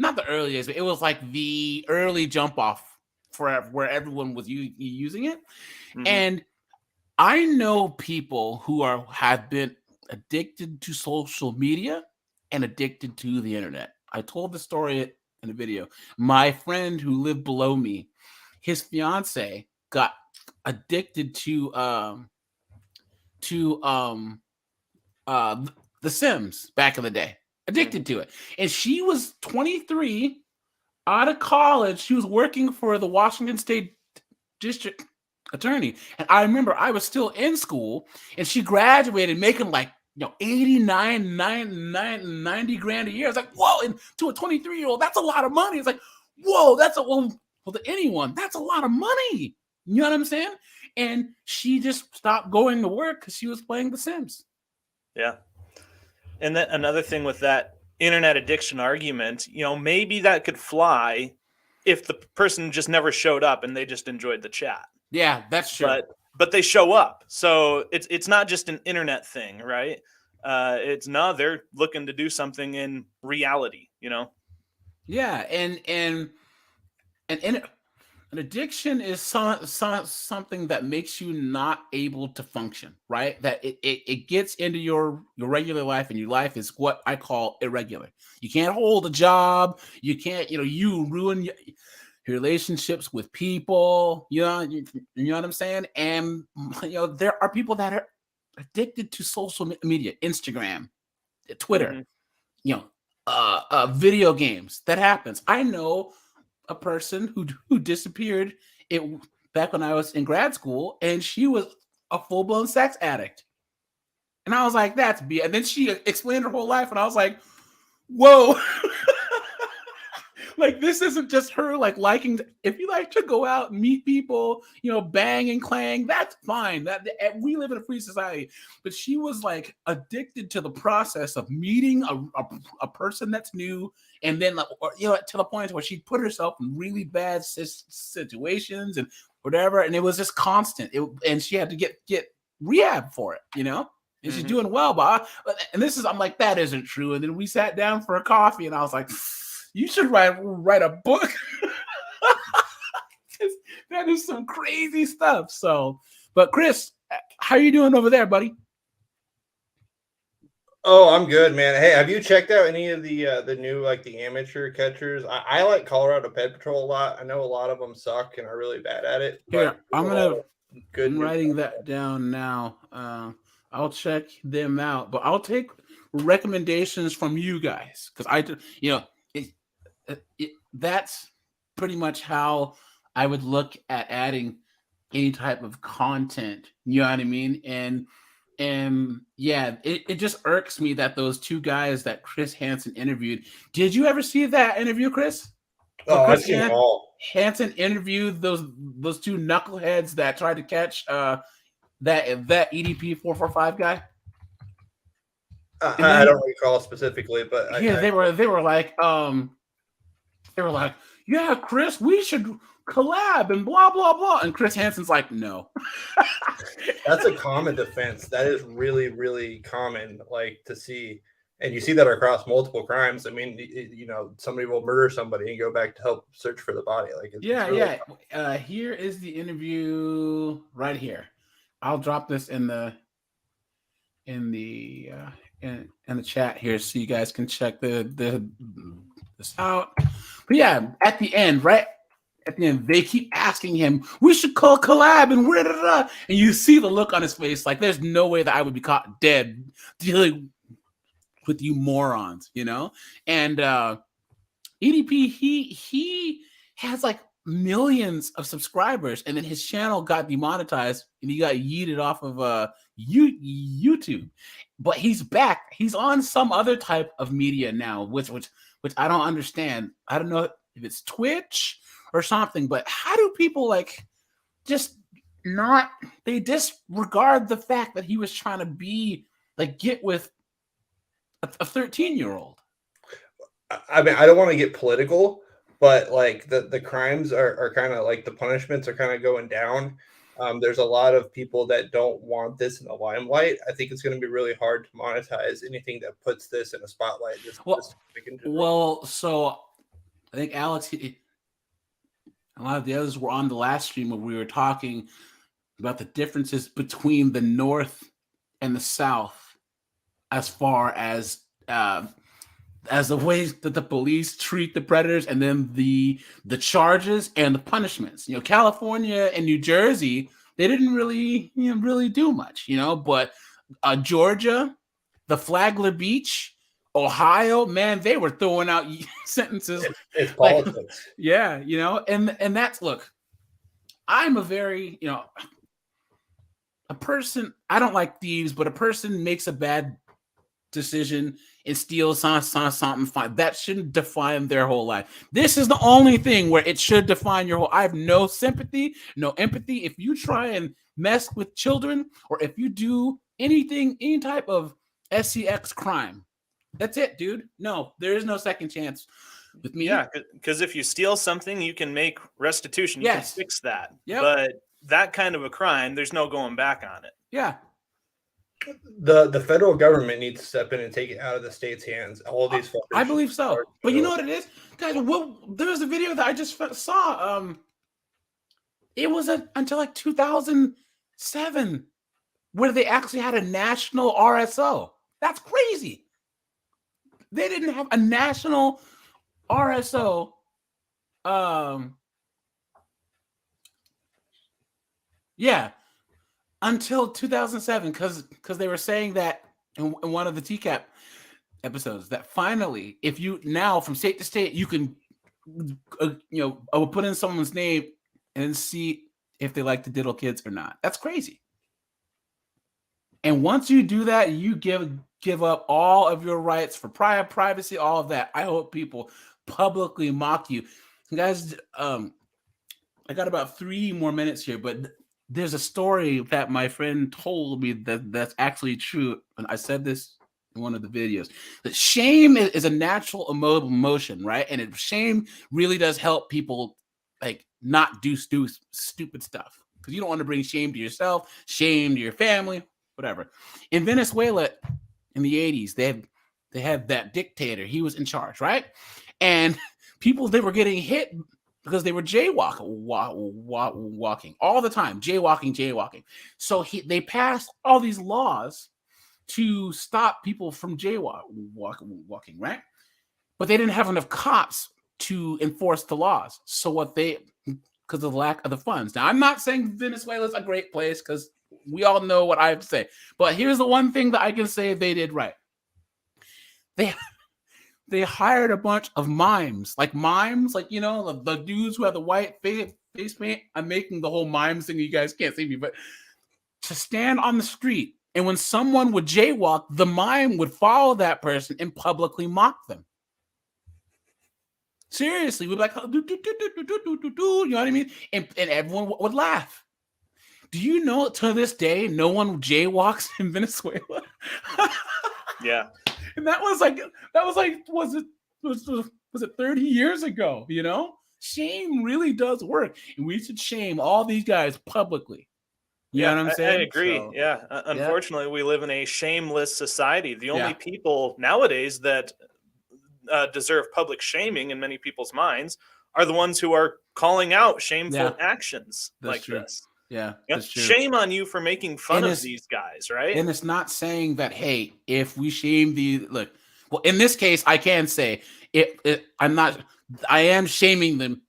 [SPEAKER 1] not the earliest, but it was like the early jump off for where everyone was using it. And I know people who have been addicted to social media and addicted to the internet. I told the story in a video. My friend who lived below me, his fiance got addicted to The Sims back in the day. Addicted to it. And she was 23, out of college. She was working for the Washington State District Attorney. And I remember I was still in school, and she graduated making like 89, 90 grand a year. It's like, whoa, and to a 23-year-old, that's a lot of money. It's like, whoa, well, to anyone, that's a lot of money. You know what I'm saying? And she just stopped going to work because she was playing The Sims.
[SPEAKER 8] Yeah. And then another thing with that internet addiction argument, you know, maybe that could fly if the person just never showed up and they just enjoyed the chat.
[SPEAKER 1] Yeah, that's true.
[SPEAKER 8] But they show up, so it's not just an internet thing, right? They're looking to do something in reality, you know.
[SPEAKER 1] Yeah, and an addiction is something that makes you not able to function, right? That it gets into your regular life, and your life is what I call irregular. You can't hold a job. You can't, you ruin your relationships with people. You know what I'm saying? And there are people that are addicted to social media, Instagram, Twitter, video games. That happens. I know a person who disappeared back when I was in grad school, and she was a full-blown sex addict. And I was like, that's B. And then she explained her whole life, and I was like, whoa. Like, this isn't just her liking if you like to go out and meet people, bang and clang, that's fine. That we live in a free society. But she was addicted to the process of meeting a person that's new, and then to the point where she put herself in really bad situations and whatever, and it was just constant. And she had to get rehab for it, and she's doing well. I'm like, that isn't true. And then we sat down for a coffee, and I was like, you should write a book. That is some crazy stuff. So, but Chris, how are you doing over there, buddy?
[SPEAKER 9] Oh, I'm good, man. Hey, have you checked out any of the new the amateur catchers? I like Colorado Pet Patrol a lot. I know a lot of them suck and are really bad at it.
[SPEAKER 1] Here, I'm writing that down now. I'll check them out, but I'll take recommendations from you guys, because that's pretty much how I would look at adding any type of content. You know what I mean? And yeah, it just irks me that those two guys that Chris Hansen interviewed. Did you ever see that interview, Chris?
[SPEAKER 9] Oh, I've seen them all.
[SPEAKER 1] Hansen interviewed those two knuckleheads that tried to catch that EDP 445 guy.
[SPEAKER 9] I don't recall specifically, but
[SPEAKER 1] yeah, they were like, yeah, Chris, we should collab and blah blah blah. And Chris Hansen's like, no.
[SPEAKER 9] That's a common defense. That is really, really common, to see, and you see that across multiple crimes. I mean, somebody will murder somebody and go back to help search for the body.
[SPEAKER 1] Here is the interview right here. I'll drop this in the chat here so you guys can check this out. But yeah, at the end, they keep asking him, we should call collab and where and you see the look on his face like, there's no way that I would be caught dead dealing with you morons, And EDP, he has millions of subscribers, and then his channel got demonetized and he got yeeted off of YouTube. But he's back. He's on some other type of media now, which I don't understand. I don't know if it's Twitch or something, but how do people they disregard the fact that he was trying to be get with a 13-year-old?
[SPEAKER 9] I mean, I don't want to get political, but the crimes are kind of the punishments are kind of going down. There's a lot of people that don't want this in the limelight. I think it's going to be really hard to monetize anything that puts this in a spotlight.
[SPEAKER 1] So I think Alex, a lot of the others were on the last stream where we were talking about the differences between the North and the South as far as the ways that the police treat the predators, and then the charges and the punishments. California and New Jersey, they didn't really do much, but Georgia, the Flagler Beach, Ohio, man, they were throwing out sentences.
[SPEAKER 9] It's politics.
[SPEAKER 1] Yeah, and that's, look, I'm a very, a person, I don't like thieves, but a person makes a bad decision and steals something fine. That shouldn't define their whole life. This is the only thing where it should define your whole. I have no sympathy, no empathy. If you try and mess with children, or if you do any type of SCX crime, That's it, dude. No, there is no second chance with me.
[SPEAKER 8] Yeah, because if you steal something, you can make restitution. You can
[SPEAKER 1] Yes.
[SPEAKER 8] fix that.
[SPEAKER 1] Yep.
[SPEAKER 8] But that kind of a crime, there's no going back on it.
[SPEAKER 1] Yeah.
[SPEAKER 9] The federal government needs to step in and take it out of the state's hands. All of these fuckers.
[SPEAKER 1] I believe so. But you know what it is? Guys, there was a video that I just saw. It was until like 2007 where they actually had a national RSO. That's crazy. They didn't have a national RSO. Yeah, until 2007, because they were saying that in one of the TCAP episodes that finally, if you now from state to state, you can, I will put in someone's name and see if they like to diddle kids or not. That's crazy. And once you do that, you give up all of your rights for privacy, all of that. I hope people publicly mock you. Guys, I got about 3 more minutes here, but there's a story that my friend told me that's actually true. And I said this in one of the videos, that shame is a natural emotion, right? And shame really does help people like not do stupid stuff, because you don't want to bring shame to yourself, shame to your family, whatever. In Venezuela in the 80s, they had that dictator. He was in charge, right? And people, they were getting hit because they were jaywalking all the time, jaywalking. So they passed all these laws to stop people from jaywalking, right? But they didn't have enough cops to enforce the laws. So because of the lack of the funds. Now, I'm not saying Venezuela is a great place, because we all know what I have to say. But here's the one thing that I can say they did right. They hired a bunch of mimes, like the dudes who have the white face paint. I'm making the whole mime thing. You guys can't see me, but to stand on the street, and when someone would jaywalk, the mime would follow that person and publicly mock them. Seriously, we'd be like, you know what I mean? And everyone would laugh. Do you know to this day, no one jaywalks in Venezuela?
[SPEAKER 8] Yeah.
[SPEAKER 1] And was it 30 years ago? You know, shame really does work, and we should shame all these guys publicly. You know what I'm saying?
[SPEAKER 8] I agree.
[SPEAKER 1] So,
[SPEAKER 8] yeah. Unfortunately, we live in a shameless society. The only people nowadays that deserve public shaming in many people's minds are the ones who are calling out shameful actions like this.
[SPEAKER 1] Yeah, that's true.
[SPEAKER 8] Shame on you for making fun of these guys, right?
[SPEAKER 1] And it's not saying that, hey, if we shame well, in this case, I can say I am shaming them,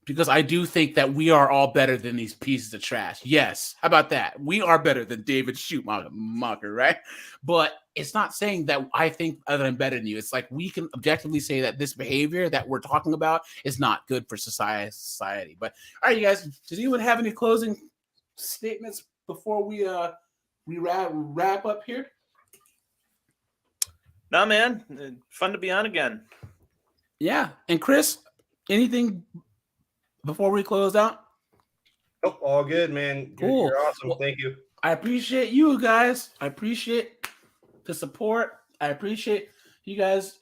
[SPEAKER 1] because I do think that we are all better than these pieces of trash. Yes. How about that? We are better than David Schumacher, right? But it's not saying that I think that I'm better than you. It's like we can objectively say that this behavior that we're talking about is not good for society. But all right, you guys, does anyone have any closing statements before we wrap up here?
[SPEAKER 8] Nah, man. Fun to be on again.
[SPEAKER 1] Yeah. And Chris, anything before we close out?
[SPEAKER 9] Oh, all good, man.
[SPEAKER 1] Cool.
[SPEAKER 9] You're awesome.
[SPEAKER 1] Well,
[SPEAKER 9] thank you.
[SPEAKER 1] I appreciate you guys. I appreciate the support. I appreciate you guys,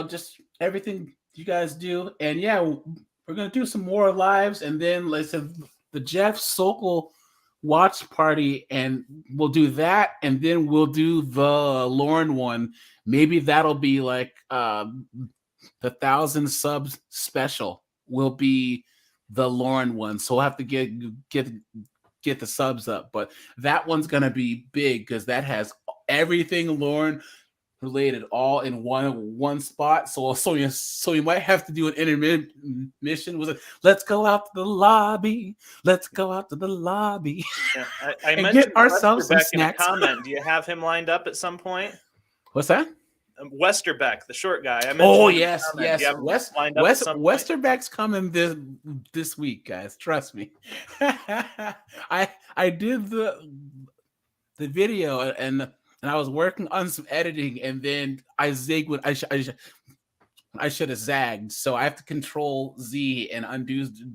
[SPEAKER 1] just everything you guys do. And yeah, we're going to do some more lives. And then like I said, the Jeff Sokol watch party, and we'll do that. And then we'll do the Lauren one. Maybe that'll be like the 1,000 subs special will be the Lauren one. So we'll have to get the subs up. But that one's going to be big, because that has everything Lauren related all in one spot. So you might have to do an intermission. Was it, let's go out to the lobby. Let's go out to the lobby.
[SPEAKER 8] Yeah, I
[SPEAKER 1] and
[SPEAKER 8] mentioned
[SPEAKER 1] get ourselves some
[SPEAKER 8] Westerbeck
[SPEAKER 1] snacks.
[SPEAKER 8] in a comment. Do you have him lined up at some point?
[SPEAKER 1] What's that?
[SPEAKER 8] Westerbeck, the short guy.
[SPEAKER 1] Oh yes.
[SPEAKER 8] Westerbeck's
[SPEAKER 1] coming this week, guys. Trust me. I did the video, and I was working on some editing, and then I zigged when I should have zagged. So I have to Control Z and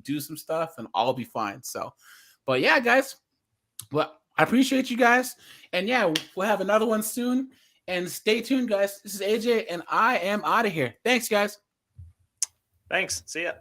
[SPEAKER 1] do some stuff, and I'll be fine. So, but yeah, guys. Well, I appreciate you guys, and yeah, we'll have another one soon. And stay tuned, guys. This is AJ, and I am out of here. Thanks, guys.
[SPEAKER 8] Thanks. See ya.